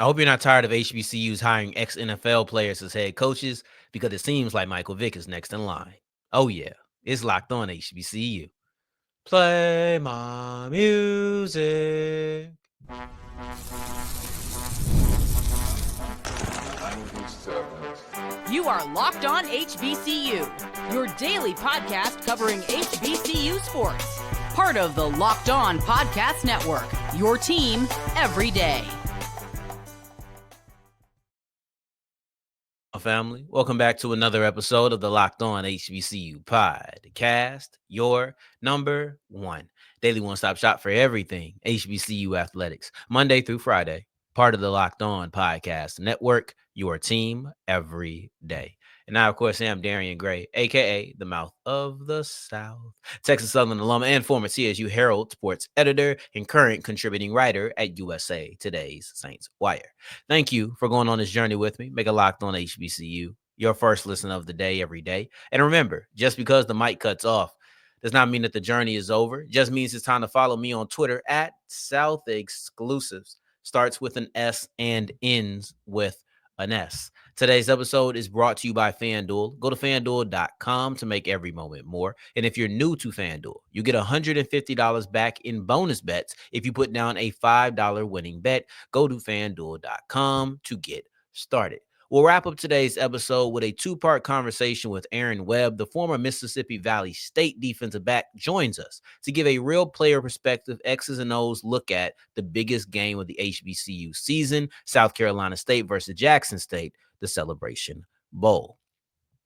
I hope you're not tired of HBCUs hiring ex-NFL players as head coaches because it seems like Michael Vick is next in line. Oh, yeah, it's locked on HBCU. Play my music. You are Locked On HBCU, your daily podcast covering HBCU sports. Part of the Locked On Podcast Network, your team every day. Family, welcome back to another episode of the Locked On HBCU podcast, your number one daily one-stop shop for everything HBCU athletics, Monday through Friday, part of the Locked On Podcast Network, your team every day. And now, of course, I'm Darian Gray, a.k.a. the Mouth of the South, Texas Southern alum and former TSU Herald sports editor and current contributing writer at USA Today's Saints Wire. Thank you for going on this journey with me. Make a Locked On HBCU your first listen of the day every day. And remember, just because the mic cuts off does not mean that the journey is over. It just means it's time to follow me on Twitter at South Exclusives. Starts with an S and ends with an S. Today's episode is brought to you by FanDuel. Go to FanDuel.com to make every moment more. And if you're new to FanDuel, you get $150 back in bonus bets if you put down a $5 winning bet. Go to FanDuel.com to get started. We'll wrap up today's episode with a two-part conversation with Aaron Webb. The former Mississippi Valley State defensive back joins us to give a real player perspective, X's and O's look at the biggest game of the HBCU season, South Carolina State versus Jackson State, the Celebration Bowl.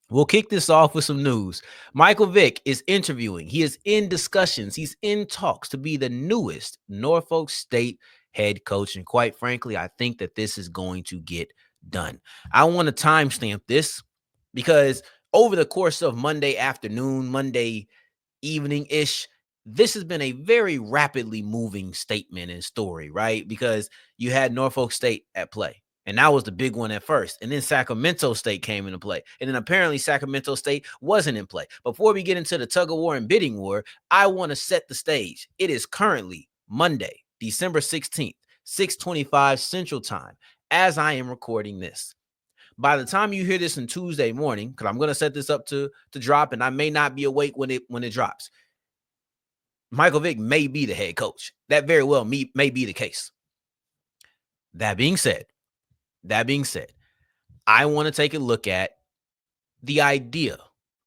We'll kick this off with some news. Michael Vick is interviewing. He is in discussions. He's in talks to be the newest Norfolk State head coach. And quite frankly, I think that this is going to get done. I want to timestamp this because over the course of Monday afternoon, Monday evening-ish, this has been a very rapidly moving statement and story, right? Because you had Norfolk State at play, and that was the big one at first. And then Sacramento State came into play. And then apparently Sacramento State wasn't in play. Before we get into the tug of war and bidding war, I want to set the stage. It is currently Monday, December 16th, 6:25 Central Time, as I am recording this. By the time you hear this on Tuesday morning, because I'm going to set this up to drop, and I may not be awake when it drops, Michael Vick may be the head coach. That very well may be the case. That being said, I want to take a look at the idea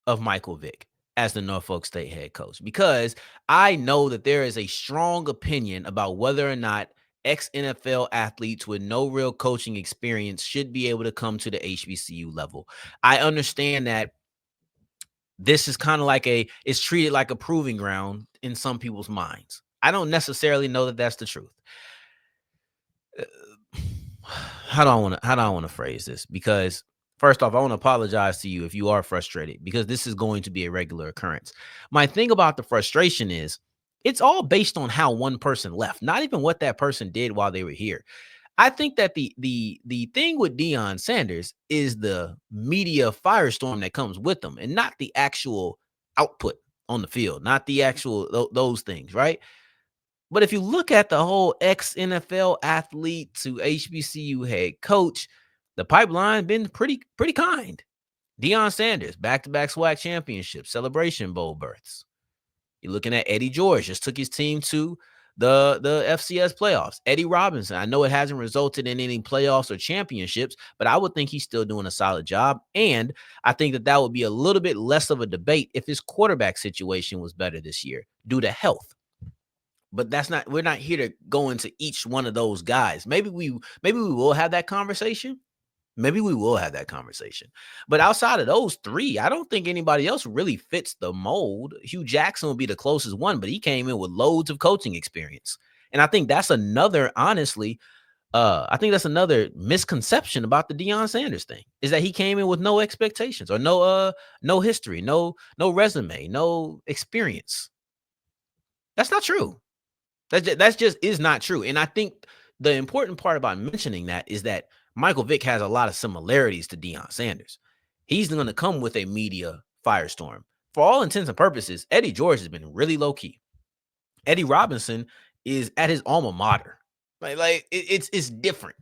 of Michael Vick as the Norfolk State head coach, because I know that there is a strong opinion about whether or not ex-NFL athletes with no real coaching experience should be able to come to the HBCU level. I understand that this is kind of like it's treated like a proving ground in some people's minds. I don't necessarily know that that's the truth. How do I want to phrase this? Because first off, I want to apologize to you if you are frustrated, because this is going to be a regular occurrence. My thing about the frustration is it's all based on how one person left, not even what that person did while they were here. I think that the thing with Deion Sanders is the media firestorm that comes with them, and not the actual output on the field, not the actual those things, right? But if you look at the whole ex-NFL athlete to HBCU head coach, the pipeline been pretty kind. Deion Sanders, back-to-back SWAC championships, Celebration Bowl berths. You're looking at Eddie George, just took his team to the FCS playoffs. Eddie Robinson, I know it hasn't resulted in any playoffs or championships, but I would think he's still doing a solid job. And I think that would be a little bit less of a debate if his quarterback situation was better this year due to health. But we're not here to go into each one of those guys. Maybe we will have that conversation. But outside of those three, I don't think anybody else really fits the mold. Hugh Jackson will be the closest one, but he came in with loads of coaching experience. And I think that's another, honestly, another misconception about the Deion Sanders thing, is that he came in with no expectations or no history, no resume, no experience. That's not true. That's just is not true. And I think the important part about mentioning that is that Michael Vick has a lot of similarities to Deion Sanders. He's going to come with a media firestorm. For all intents and purposes, Eddie George has been really low-key. Eddie Robinson is at his alma mater. Like it's different.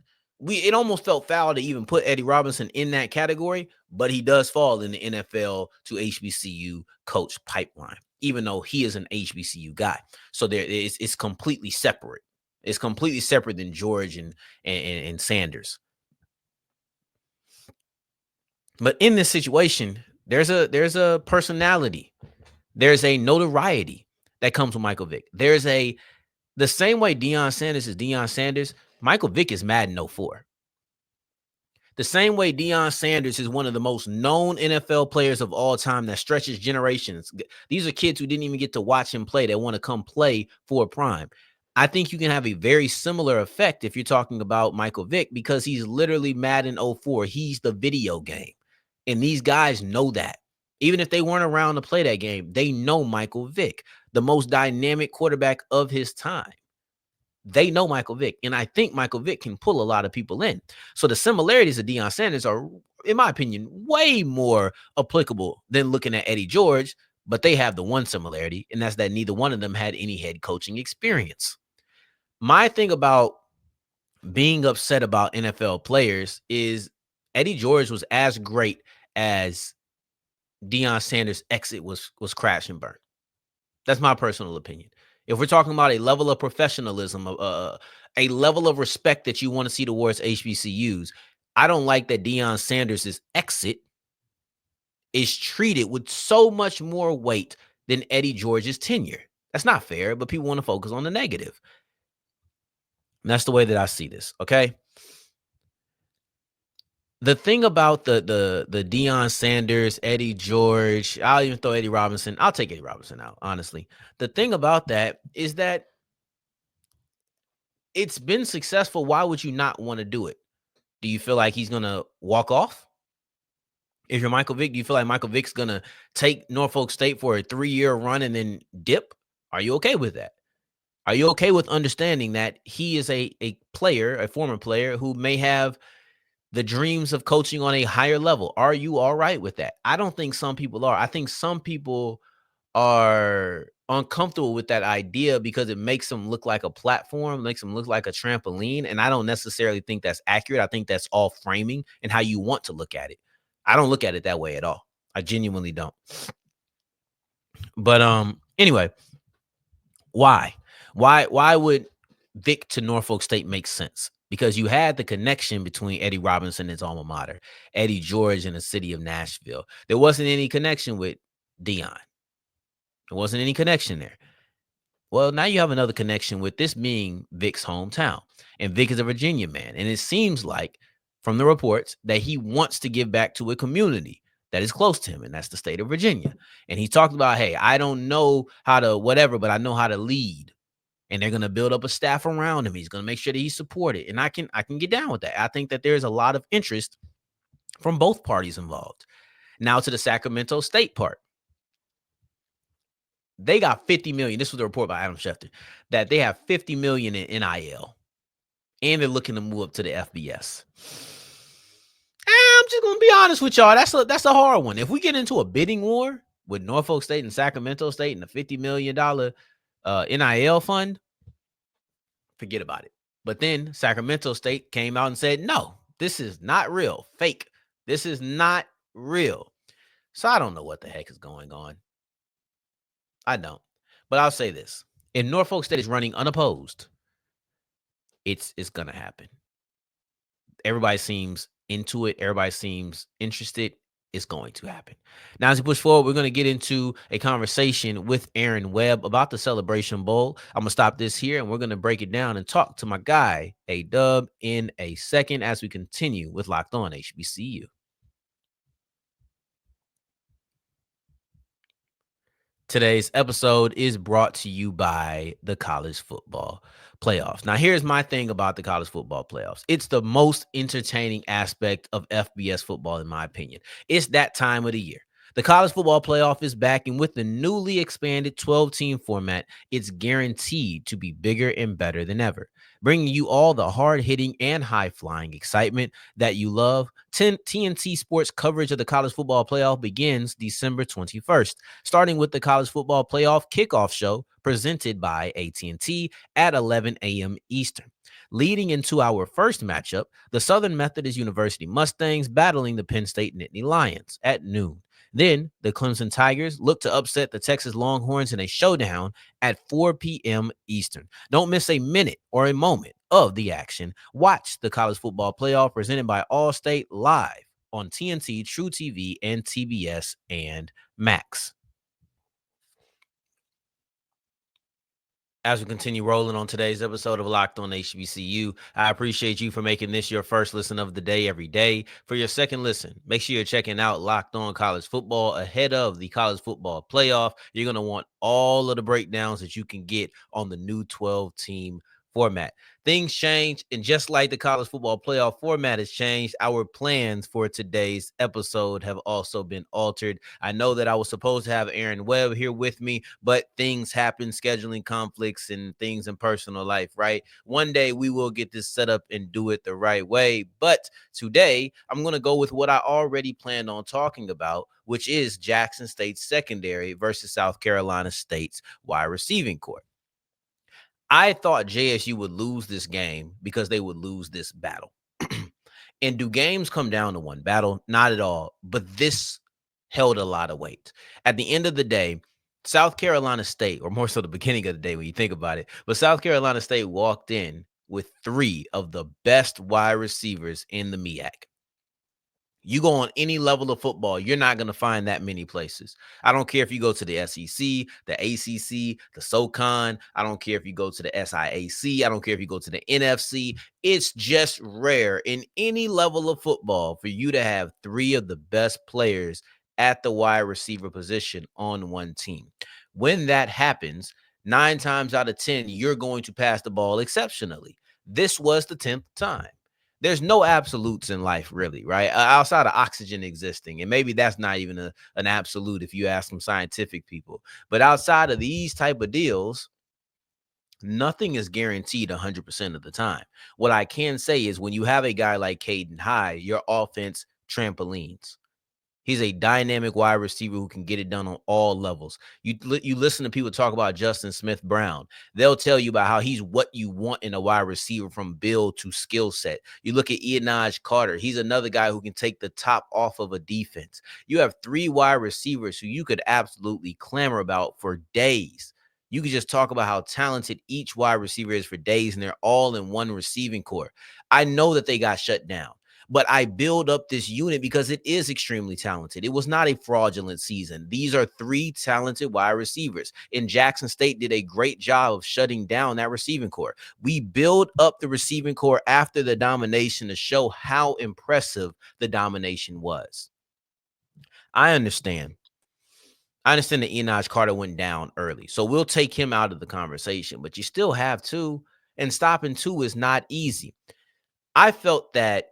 it almost felt foul to even put Eddie Robinson in that category, but he does fall in the NFL to HBCU coach pipeline, even though he is an HBCU guy. So it's completely separate. It's completely separate than George and Sanders. But in this situation, there's a personality, there's a notoriety that comes with Michael Vick. The same way Deion Sanders is Deion Sanders, Michael Vick is Madden 04. The same way Deion Sanders is one of the most known NFL players of all time that stretches generations. These are kids who didn't even get to watch him play that want to come play for a prime. I think you can have a very similar effect if you're talking about Michael Vick, because he's literally Madden 04. He's the video game. And these guys know that. Even if they weren't around to play that game, they know Michael Vick, the most dynamic quarterback of his time. They know Michael Vick, and I think Michael Vick can pull a lot of people in. So the similarities of Deion Sanders are, in my opinion, way more applicable than looking at Eddie George, but they have the one similarity, and that's that neither one of them had any head coaching experience. My thing about being upset about NFL players is Eddie George was as great as Deion Sanders' exit was crash and burn. That's my personal opinion. If we're talking about a level of professionalism, a level of respect that you want to see towards HBCUs, I don't like that Deion Sanders' exit is treated with so much more weight than Eddie George's tenure. That's not fair, but people want to focus on the negative. And that's the way that I see this, okay? The thing about the Deion Sanders, Eddie George, I'll even throw Eddie Robinson. I'll take Eddie Robinson out, honestly. The thing about that is that it's been successful. Why would you not want to do it? Do you feel like he's going to walk off? If you're Michael Vick, do you feel like Michael Vick's going to take Norfolk State for a 3-year run and then dip? Are you okay with that? Are you okay with understanding that he is a player, a former player who may have the dreams of coaching on a higher level? Are you all right with that? I don't think some people are. I think some people are uncomfortable with that idea because it makes them look like a platform, makes them look like a trampoline. And I don't necessarily think that's accurate. I think that's all framing and how you want to look at it. I don't look at it that way at all. I genuinely don't. But anyway, why would Vick to Norfolk State make sense? Because you had the connection between Eddie Robinson and his alma mater, Eddie George and the city of Nashville. There wasn't any connection with Deion. There wasn't any connection there. Well, now you have another connection with this being Vick's hometown. And Vick is a Virginia man. And it seems like, from the reports, that he wants to give back to a community that is close to him, and that's the state of Virginia. And he talked about, hey, I don't know how to whatever, but I know how to lead. And they're going to build up a staff around him. He's going to make sure that he's supported. And I can get down with that. I think that there's a lot of interest from both parties involved. Now to the Sacramento State part. They got $50 million. This was a report by Adam Schefter that they have $50 million in NIL, and they're looking to move up to the FBS. I'm just gonna be honest with y'all. That's a hard one. If we get into a bidding war with Norfolk State and Sacramento State and the $50 million NIL fund, forget about it. But then Sacramento State came out and said, no, this is not real. Fake. This is not real. So I don't know what the heck is going on. I don't. But I'll say this. If Norfolk State is running unopposed, it's going to happen. Everybody seems into it. Everybody seems interested. It's going to happen. Now, as we push forward, we're going to get into a conversation with Aaron Webb about the Celebration Bowl. I'm going to stop this here, and we're going to break it down and talk to my guy, A-Dub, in a second as we continue with Locked On HBCU. Today's episode is brought to you by the college football playoffs. Now, here's my thing about the college football playoffs. It's the most entertaining aspect of FBS football, in my opinion. It's that time of the year. The college football playoff is back, and with the newly expanded 12-team format, it's guaranteed to be bigger and better than ever, bringing you all the hard-hitting and high-flying excitement that you love. TNT Sports coverage of the college football playoff begins December 21st, starting with the college football playoff kickoff show presented by AT&T at 11 a.m. Eastern. Leading into our first matchup, the Southern Methodist University Mustangs battling the Penn State Nittany Lions at noon. Then the Clemson Tigers look to upset the Texas Longhorns in a showdown at 4 p.m. Eastern. Don't miss a minute or a moment of the action. Watch the college football playoff presented by Allstate live on TNT, True TV, and TBS and Max. As we continue rolling on today's episode of Locked On HBCU, I appreciate you for making this your first listen of the day every day. For your second listen, make sure you're checking out Locked On College Football ahead of the college football playoff. You're going to want all of the breakdowns that you can get on the new 12-team format. Things change, and just like the college football playoff format has changed, our plans for today's episode have also been altered. I know that I was supposed to have Aaron Webb here with me, but things happen, scheduling conflicts and things in personal life, right? One day we will get this set up and do it the right way, but today I'm going to go with what I already planned on talking about, which is Jackson State's secondary versus South Carolina State's wide receiving corps. I thought JSU would lose this game because they would lose this battle. And do games come down to one battle? Not at all. But this held a lot of weight. At the end of the day, South Carolina State, or more so the beginning of the day when you think about it, but South Carolina State walked in with 3 of the best wide receivers in the MEAC. You go on any level of football, you're not going to find that many places. I don't care if you go to the SEC, the ACC, the SoCon. I don't care if you go to the SIAC. I don't care if you go to the NFC. It's just rare in any level of football for you to have 3 of the best players at the wide receiver position on one team. When that happens, 9 times out of 10, you're going to pass the ball exceptionally. This was the 10th time. There's no absolutes in life, really, right? Outside of oxygen existing. And maybe that's not even an absolute if you ask some scientific people. But outside of these type of deals, nothing is guaranteed 100% of the time. What I can say is when you have a guy like Caden High, your offense trampolines. He's a dynamic wide receiver who can get it done on all levels. You listen to people talk about Justin Smith-Brown. They'll tell you about how he's what you want in a wide receiver from build to skill set. You look at Ionaj Carter. He's another guy who can take the top off of a defense. You have 3 wide receivers who you could absolutely clamor about for days. You could just talk about how talented each wide receiver is for days, and they're all in one receiving corps. I know that they got shut down, but I build up this unit because it is extremely talented. It was not a fraudulent season. These are 3 talented wide receivers, and Jackson State did a great job of shutting down that receiving corps. We build up the receiving corps after the domination to show how impressive the domination was. I understand that Ionaj Carter went down early, so we'll take him out of the conversation, but you still have 2, and stopping 2 is not easy. I felt that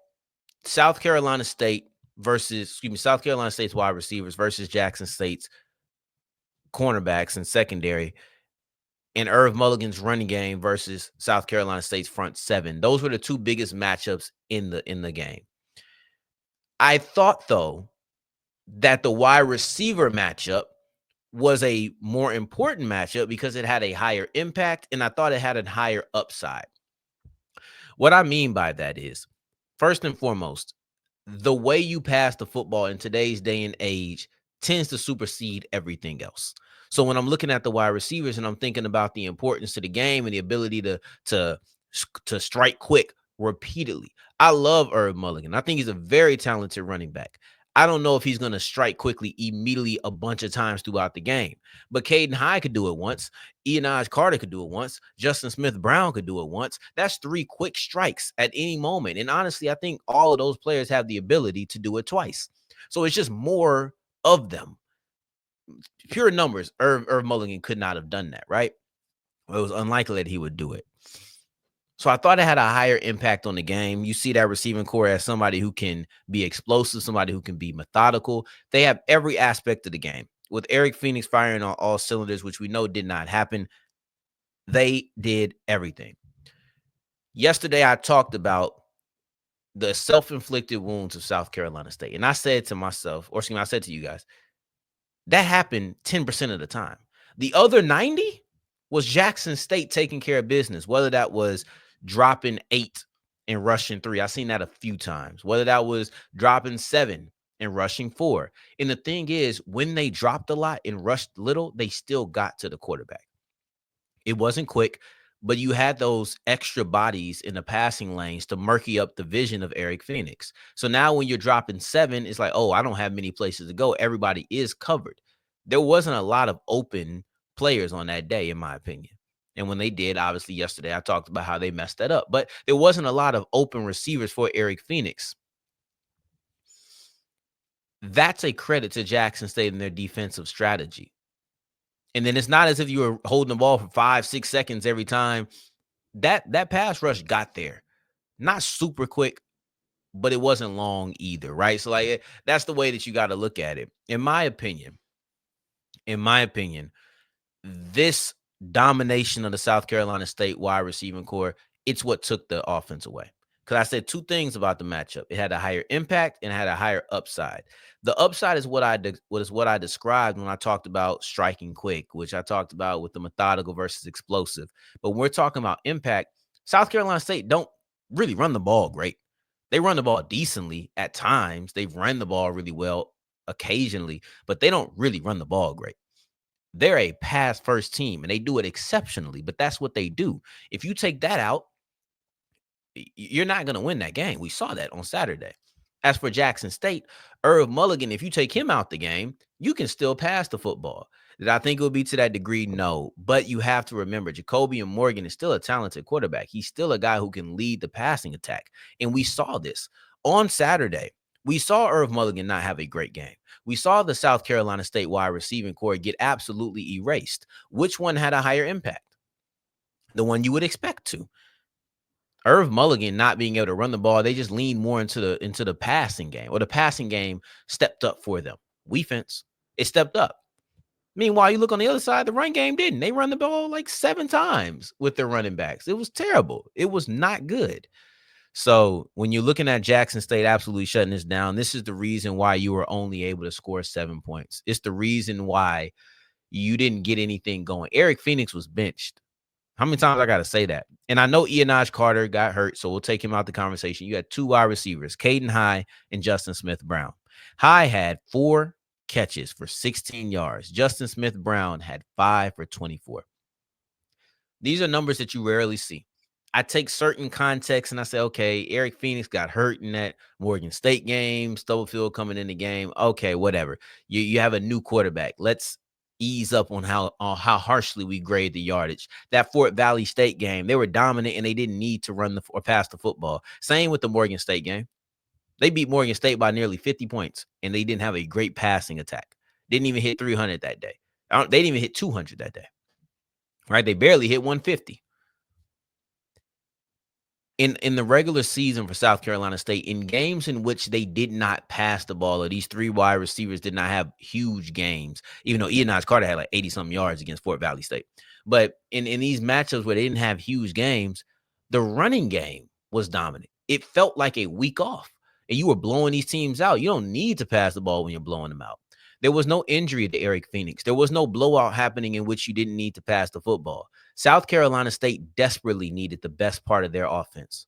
South Carolina State's wide receivers versus Jackson State's cornerbacks and secondary, and Irv Mulligan's running game versus South Carolina State's front 7. Those were the 2 biggest matchups in the game. I thought, though, that the wide receiver matchup was a more important matchup because it had a higher impact, and I thought it had a higher upside. What I mean by that is, first and foremost, the way you pass the football in today's day and age tends to supersede everything else. So when I'm looking at the wide receivers and I'm thinking about the importance to the game and the ability to strike quick repeatedly, I love Irv Mulligan. I think he's a very talented running back. I don't know if he's going to strike quickly immediately a bunch of times throughout the game, but Caden High could do it once. Ionaj Carter could do it once. Justin Smith-Brown could do it once. That's 3 quick strikes at any moment. And honestly, I think all of those players have the ability to do it twice. So it's just more of them. Pure numbers, Irv Mulligan could not have done that, right? Well, it was unlikely that he would do it. So I thought it had a higher impact on the game. You see that receiving corps as somebody who can be explosive, somebody who can be methodical. They have every aspect of the game. With Eric Phoenix firing on all cylinders, which we know did not happen, they did everything. Yesterday, I talked about the self-inflicted wounds of South Carolina State. And I said to myself, or excuse me, I said to you guys, that happened 10% of the time. The other 90 was Jackson State taking care of business, whether that was dropping 8 and rushing 3. I've seen that a few times, whether that was dropping 7 and rushing 4. And the thing is, when they dropped a lot and rushed little, they still got to the quarterback. It wasn't quick, but you had those extra bodies in the passing lanes to murky up the vision of Eric Phoenix. So now when you're dropping 7, it's like, oh, I don't have many places to go. Everybody is covered. There wasn't a lot of open players on that day, in my opinion. And when they did, obviously yesterday, I talked about how they messed that up. But there wasn't a lot of open receivers for Eric Phoenix. That's a credit to Jackson State and their defensive strategy. And then it's not as if you were holding the ball for 5-6 seconds every time. That pass rush got there. Not super quick, but it wasn't long either, right? So like that's the way that you got to look at it. In my opinion, this domination of the South Carolina State wide receiving core, it's what took the offense away. Because I said two things about the matchup. It had a higher impact and it had a higher upside. The upside is what I described when I talked about striking quick, which I talked about with the methodical versus explosive. But when we're talking about impact, South Carolina State don't really run the ball great. They run the ball decently at times. They've run the ball really well occasionally, but they don't really run the ball great. They're a pass first team and they do it exceptionally, but that's what they do. If you take that out, you're not going to win that game. We saw that on Saturday. As for Jackson State, Irv Mulligan, if you take him out the game, you can still pass the football. Did I think it would be to that degree? No. But you have to remember, Jacoby Morgan is still a talented quarterback. He's still a guy who can lead the passing attack. And we saw this on Saturday. We saw Irv Mulligan not have a great game. We saw the South Carolina State wide receiving core get absolutely erased. Which one had a higher impact? The one you would expect to. Irv Mulligan not being able to run the ball, they just leaned more into the passing game, or the passing game stepped up for them. Defense, it stepped up. Meanwhile, you look on the other side, the run game didn't. They run the ball like 7 times with their running backs. It was terrible. It was not good. So when you're looking at Jackson State absolutely shutting this down, this is the reason why you were only able to score 7 points. It's the reason why you didn't get anything going. Eric Phoenix was benched. How many times I got to say that? And I know Ionaj Carter got hurt, so we'll take him out the conversation. You had 2 wide receivers, Caden High and Justin Smith-Brown. High had 4 catches for 16 yards. Justin Smith-Brown had 5 for 24. These are numbers that you rarely see. I take certain context and I say, okay, Eric Phoenix got hurt in that Morgan State game, Stubblefield coming in the game. Okay, whatever. You have a new quarterback. Let's ease up on how harshly we grade the yardage. That Fort Valley State game, they were dominant and they didn't need to run or pass the football. Same with the Morgan State game. They beat Morgan State by nearly 50 points and they didn't have a great passing attack. Didn't even hit 300 that day. They didn't even hit 200 that day. Right? They barely hit 150. In the regular season for South Carolina State, in games in which they did not pass the ball, or these 3 wide receivers did not have huge games, even though Ionaj Carter had like 80-something yards against Fort Valley State. But in these matchups where they didn't have huge games, the running game was dominant. It felt like a week off, and you were blowing these teams out. You don't need to pass the ball when you're blowing them out. There was no injury to Eric Phoenix. There was no blowout happening in which you didn't need to pass the football. South Carolina State desperately needed the best part of their offense,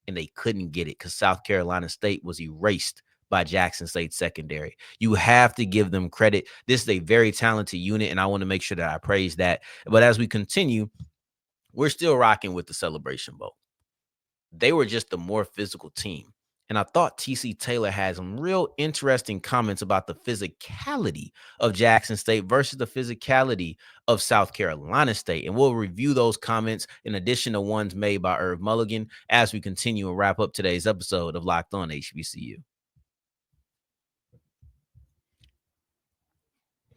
and they couldn't get it because South Carolina State was erased by Jackson State secondary. You have to give them credit. This is a very talented unit, and I want to make sure that I praise that. But as we continue, we're still rocking with the Celebration Bowl. They were just the more physical team. And I thought TC Taylor had some real interesting comments about the physicality of Jackson State versus the physicality of South Carolina State. And we'll review those comments in addition to ones made by Irv Mulligan as we continue and wrap up today's episode of Locked On HBCU.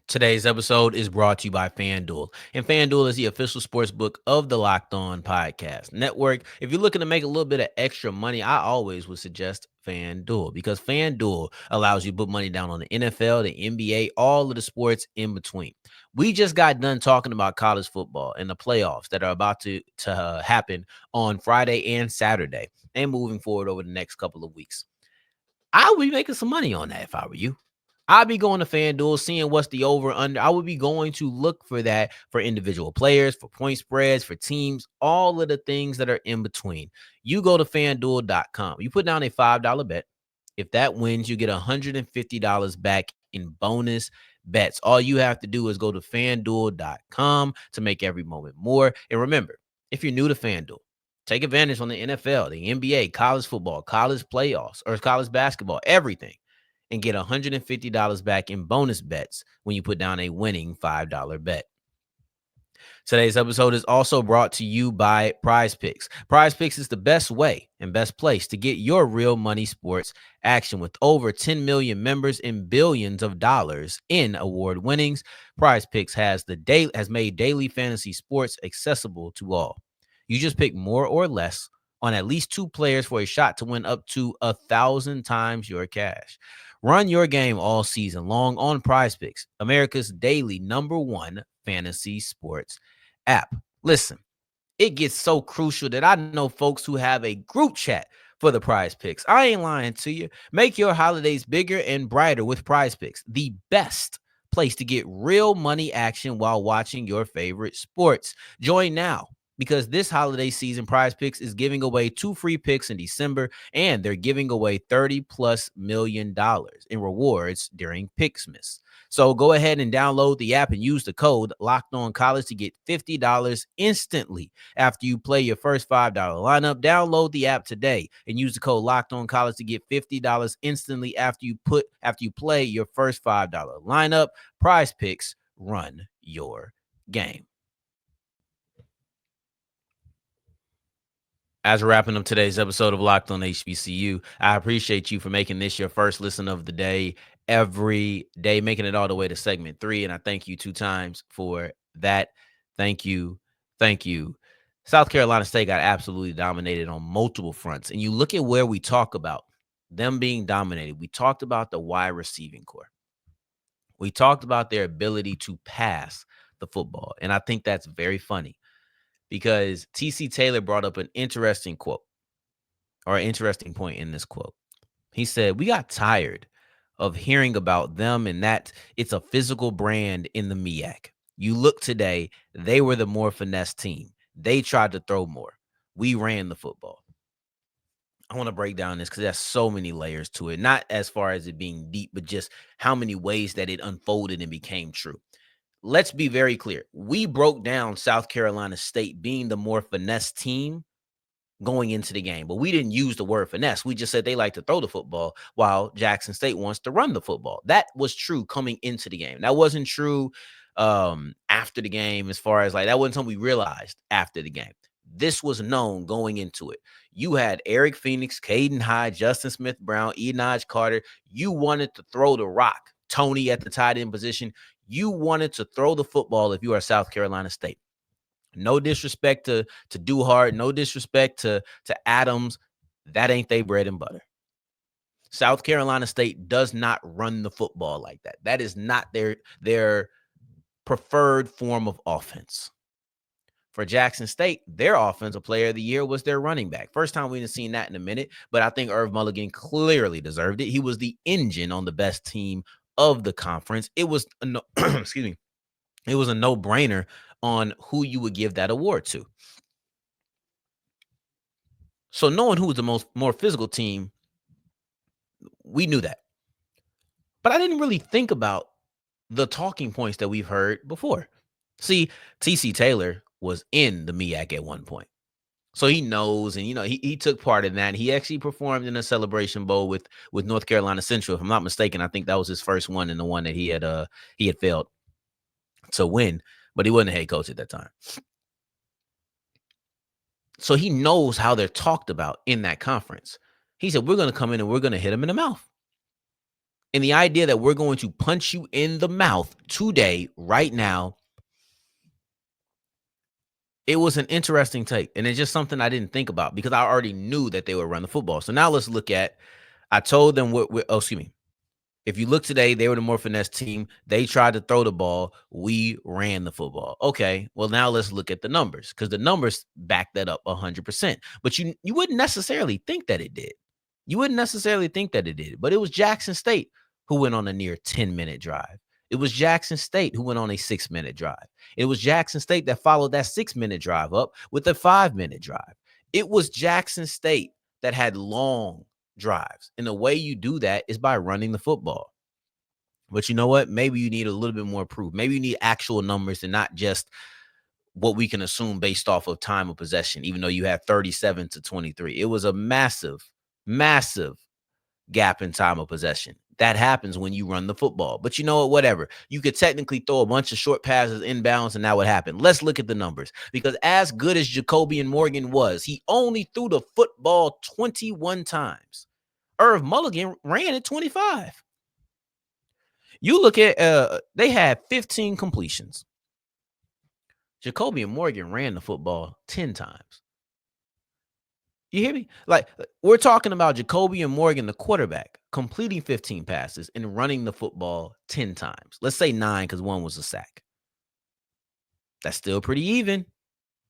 Today's episode is brought to you by FanDuel, and FanDuel is the official sports book of the Locked On Podcast Network. If you're looking to make a little bit of extra money, I always would suggest FanDuel because FanDuel allows you to put money down on the NFL, the NBA, all of the sports in between. We just got done talking about college football and the playoffs that are about to happen on Friday and Saturday and moving forward over the next couple of weeks. I would be making some money on that if I were you. I'll be going to FanDuel, seeing what's the over under. I would be going to look for that for individual players, for point spreads, for teams, all of the things that are in between. You go to FanDuel.com. You put down a $5 bet. If that wins, you get $150 back in bonus bets. All you have to do is go to FanDuel.com to make every moment more. And remember, if you're new to FanDuel, take advantage on the NFL, the NBA, college football, college playoffs, or college basketball, everything, and get $150 back in bonus bets when you put down a winning $5 bet. Today's episode is also brought to you by PrizePicks. PrizePicks is the best way and best place to get your real money sports action. With over 10 million members and billions of dollars in award winnings, PrizePicks has made daily fantasy sports accessible to all. You just pick more or less on at least two players for a shot to win up to 1,000 times your cash. Run your game all season long on PrizePicks, America's daily #1 fantasy sports app. Listen, it gets so crucial that I know folks who have a group chat for the PrizePicks. I ain't lying to you. Make your holidays bigger and brighter with PrizePicks, the best place to get real money action while watching your favorite sports. Join now, because this holiday season, PrizePicks is giving away 2 free picks in December, and they're giving away $30+ million in rewards during Picksmas. So go ahead and download the app and use the code LOCKEDONCollege to get $50 instantly after you play your first $5 lineup. Download the app today and use the code LOCKEDONCollege to get $50 instantly after you play your first $5 lineup. PrizePicks, run your game. As we're wrapping up today's episode of Locked On HBCU, I appreciate you for making this your first listen of the day every day, making it all the way to segment 3. And I thank you 2 times for that. Thank you. Thank you. South Carolina State got absolutely dominated on multiple fronts. And you look at where we talk about them being dominated. We talked about the wide receiving core. We talked about their ability to pass the football. And I think that's very funny, because T.C. Taylor brought up an interesting quote, or an interesting point in this quote. He said, "We got tired of hearing about them and that it's a physical brand in the MEAC. You look today, they were the more finesse team. They tried to throw more. We ran the football." I want to break down this because there's so many layers to it, not as far as it being deep, but just how many ways that it unfolded and became true. Let's be very clear. We broke down South Carolina State being the more finesse team going into the game, but we didn't use the word finesse. We just said they like to throw the football while Jackson State wants to run the football. That was true coming into the game. That wasn't true after the game, as far as like that wasn't something we realized after the game. This was known going into it. You had Eric Phoenix, Caden Hyde, Justin Smith-Brown, Enaj Carter. You wanted to throw the rock. Tony at the tight end position. You wanted to throw the football if you are South Carolina State. No disrespect to Duhart, no disrespect to Adams. That ain't their bread and butter. South Carolina State does not run the football like that. That is not their preferred form of offense. For Jackson State, their offensive player of the year was their running back. First time we've seen that in a minute, but I think Irv Mulligan clearly deserved it. He was the engine on the best team of the conference. It was excuse me. It was a no-brainer on who you would give that award to. So knowing who was the more physical team, we knew that. But I didn't really think about the talking points that we've heard before. See, T.C. Taylor was in the MEAC at one point. So he knows, and he took part in that. He actually performed in a Celebration Bowl with North Carolina Central. If I'm not mistaken, I think that was his first one, and the one that he had failed to win, but he wasn't a head coach at that time. So he knows how they're talked about in that conference. He said, we're going to come in and we're going to hit him in the mouth. And the idea that we're going to punch you in the mouth today, right now, it was an interesting take. And it's just something I didn't think about because I already knew that they would run the football. So now let's look at, I told them if you look today, they were the more finesse team. They tried to throw the ball. We ran the football. Okay, well, now let's look at the numbers, because the numbers back that up 100%. But you wouldn't necessarily think that it did. You wouldn't necessarily think that it did. But it was Jackson State who went on a near 10-minute drive. It was Jackson State who went on a 6-minute drive. It was Jackson State that followed that 6-minute drive up with a 5-minute drive. It was Jackson State that had long drives. And the way you do that is by running the football. But you know what? Maybe you need a little bit more proof. Maybe you need actual numbers and not just what we can assume based off of time of possession, even though you had 37-23. It was a massive, massive gap in time of possession. That happens when you run the football. But you know what? Whatever. You could technically throw a bunch of short passes inbounds, and that would happen. Let's look at the numbers. Because as good as Jacobian Morgan was, he only threw the football 21 times. Irv Mulligan ran it 25. You look at, they had 15 completions. Jacobian Morgan ran the football 10 times. You hear me? Like, we're talking about Jacobian Morgan, the quarterback, completing 15 passes and running the football 10 times. Let's say 9 because one was a sack. That's still pretty even.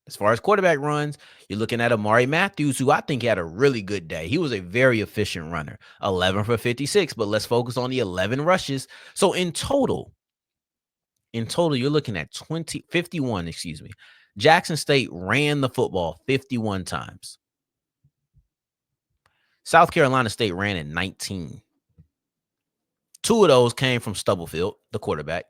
As far as quarterback runs, you're looking at Amari Matthews, who I think had a really good day. He was a very efficient runner, 11 for 56, but let's focus on the 11 rushes. So in total, you're looking at 51. Jackson State ran the football 51 times. South Carolina State ran it 19. 2 of those came from Stubblefield, the quarterback.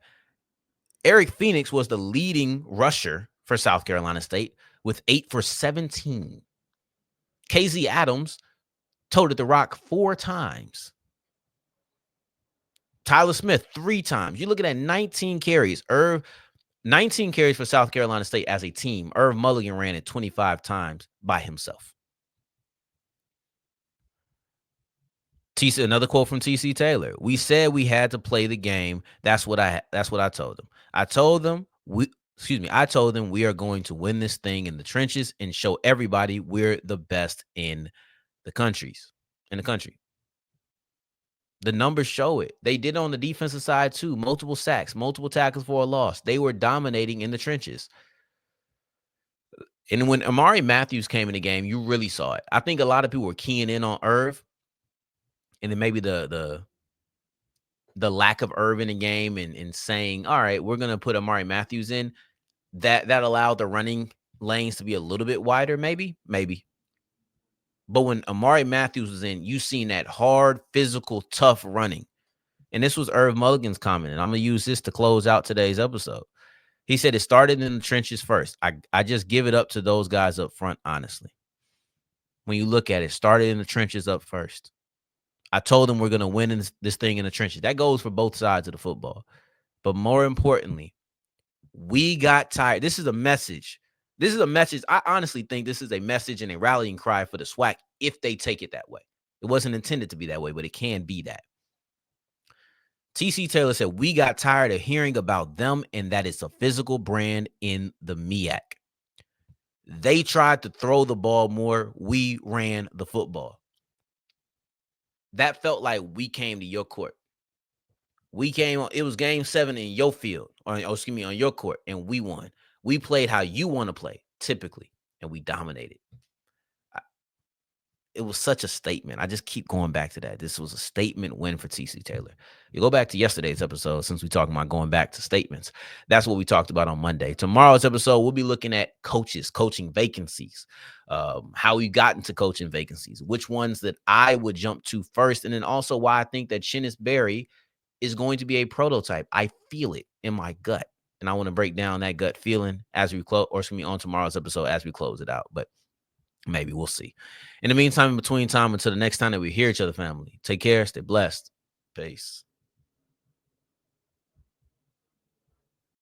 Eric Phoenix was the leading rusher for South Carolina State with 8 for 17. KZ Adams toted the rock 4 times. Tyler Smith 3 times. You're looking at 19 carries. 19 carries for South Carolina State as a team. Irv Mulligan ran it 25 times by himself. Another quote from TC Taylor. We said we had to play the game. That's what I told them. I told them we are going to win this thing in the trenches and show everybody we're the best in the country. The numbers show it. They did it on the defensive side too. Multiple sacks, multiple tackles for a loss. They were dominating in the trenches. And when Amari Matthews came in the game, you really saw it. I think a lot of people were keying in on Irv. And then maybe the lack of Irv in the game and saying, all right, we're going to put Amari Matthews in, that allowed the running lanes to be a little bit wider, maybe. But when Amari Matthews was in, you seen that hard, physical, tough running. And this was Irv Mulligan's comment, and I'm going to use this to close out today's episode. He said it started in the trenches first. I just give it up to those guys up front, honestly. When you look at it, started in the trenches up first. I told them we're going to win this thing in the trenches. That goes for both sides of the football. But more importantly, we got tired. This is a message. I honestly think this is a message and a rallying cry for the SWAC if they take it that way. It wasn't intended to be that way, but it can be that. TC Taylor said, we got tired of hearing about them and that it's a physical brand in the MEAC. They tried to throw the ball more. We ran the football. That felt like we came to your court. It was game 7 in your field, on your court, and we won. We played how you want to play, typically, and we dominated. It was such a statement. I just keep going back to that. This was a statement win for TC Taylor. You go back to yesterday's episode, since we talking about going back to statements. That's what we talked about on Monday. Tomorrow's episode, we'll be looking at coaching vacancies, how we got into coaching vacancies, which ones that I would jump to first, and then also why I think that Shinnis Berry is going to be a prototype. I feel it in my gut, and I want to break down that gut feeling as we close, or on tomorrow's episode as we close it out. But maybe we'll see. In the meantime, in between time, until the next time that we hear each other, family, take care, stay blessed. Peace.